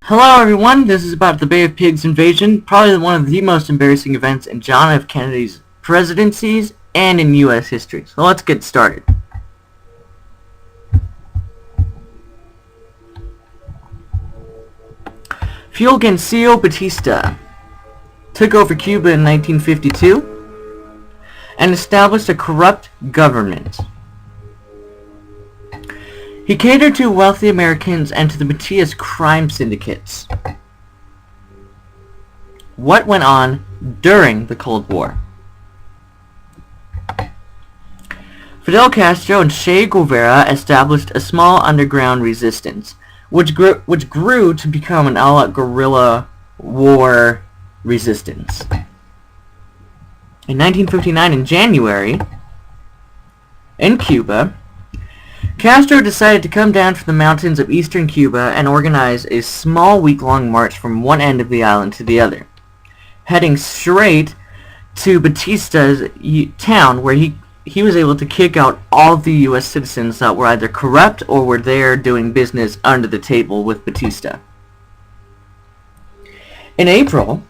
Hello everyone, this is about the Bay of Pigs Invasion, probably one of the most embarrassing events in John F. Kennedy's presidencies and in U.S. history. So let's get started. Fulgencio Batista took over Cuba in 1952 and established a corrupt government. He catered to wealthy Americans and to the Batista's crime syndicates. What went on during the Cold War? Fidel Castro and Che Guevara established a small underground resistance, which grew to become an all-out guerrilla war resistance. In 1959, in January, in Cuba, Castro decided to come down from the mountains of eastern Cuba and organize a small week-long march from one end of the island to the other, heading straight to Batista's town, where he was able to kick out all the U.S. citizens that were either corrupt or were there doing business under the table with Batista. In April,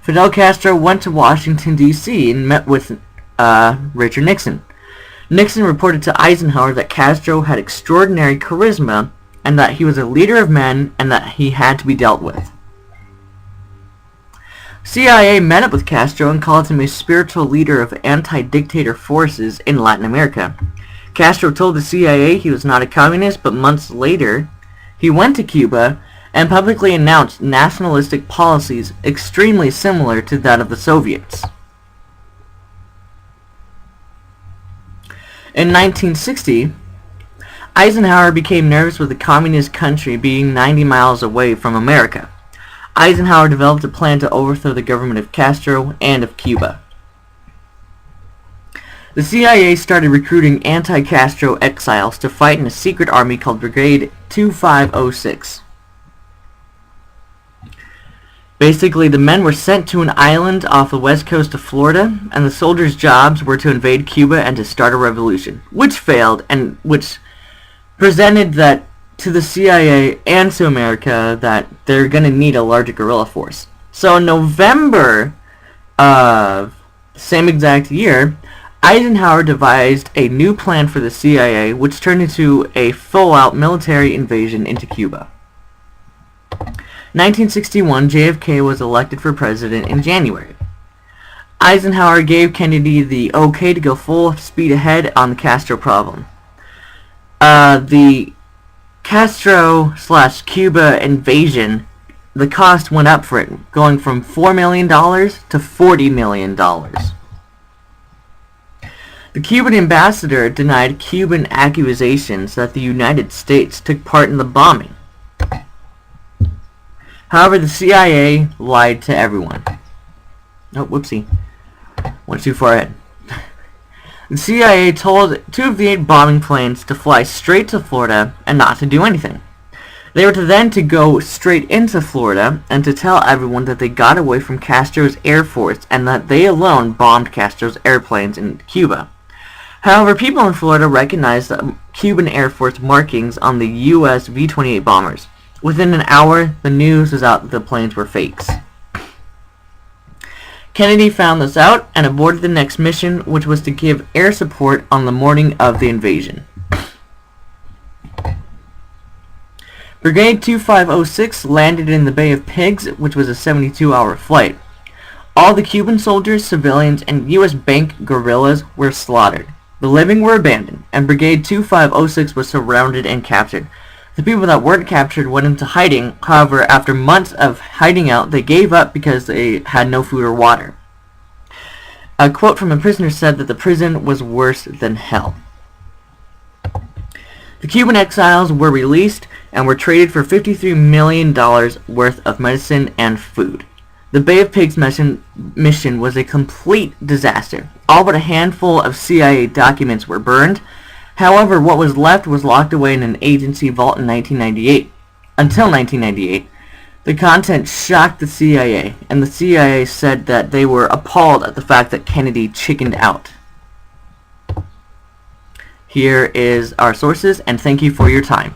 Fidel Castro went to Washington, D.C. and met with Richard Nixon. Nixon reported to Eisenhower that Castro had extraordinary charisma and that he was a leader of men and that he had to be dealt with. CIA met up with Castro and called him a spiritual leader of anti-dictator forces in Latin America. Castro told the CIA he was not a communist, but months later he went to Cuba and publicly announced nationalistic policies extremely similar to that of the Soviets. In 1960, Eisenhower became nervous with the communist country being 90 miles away from America. Eisenhower developed a plan to overthrow the government of Castro and of Cuba. The CIA started recruiting anti-Castro exiles to fight in a secret army called Brigade 2506. Basically, the men were sent to an island off the west coast of Florida, and the soldiers' jobs were to invade Cuba and to start a revolution, which failed, and which presented that to the CIA and to America that they're going to need a larger guerrilla force. So in November of the same exact year, Eisenhower devised a new plan for the CIA, which turned into a full-out military invasion into Cuba. 1961, JFK was elected for president in January. Eisenhower gave Kennedy the okay to go full speed ahead on the Castro problem. The Castro/Cuba invasion, the cost went up for it, going from $4 million to $40 million. The Cuban ambassador denied Cuban accusations that the United States took part in the bombing. However, the CIA lied to everyone. Oh, whoopsie. Went too far ahead. The CIA told 2 of the 8 bombing planes to fly straight to Florida and not to do anything. They were to go straight into Florida and to tell everyone that they got away from Castro's Air Force and that they alone bombed Castro's airplanes in Cuba. However, people in Florida recognized the Cuban Air Force markings on the U.S. V-28 bombers. Within an hour, the news was out that the planes were fakes. Kennedy found this out and aborted the next mission, which was to give air support on the morning of the invasion. Brigade 2506 landed in the Bay of Pigs, which was a 72-hour flight. All the Cuban soldiers, civilians, and U.S. bank guerrillas were slaughtered. The living were abandoned, and Brigade 2506 was surrounded and captured. The people that weren't captured went into hiding. However, after months of hiding out, they gave up because they had no food or water. A quote from a prisoner said that the prison was worse than hell. The Cuban exiles were released and were traded for $53 million worth of medicine and food. The Bay of Pigs mission was a complete disaster. All but a handful of CIA documents were burned. However, what was left was locked away in an agency vault in 1998. Until 1998, the content shocked the CIA, and the CIA said that they were appalled at the fact that Kennedy chickened out. Here is our sources, and thank you for your time.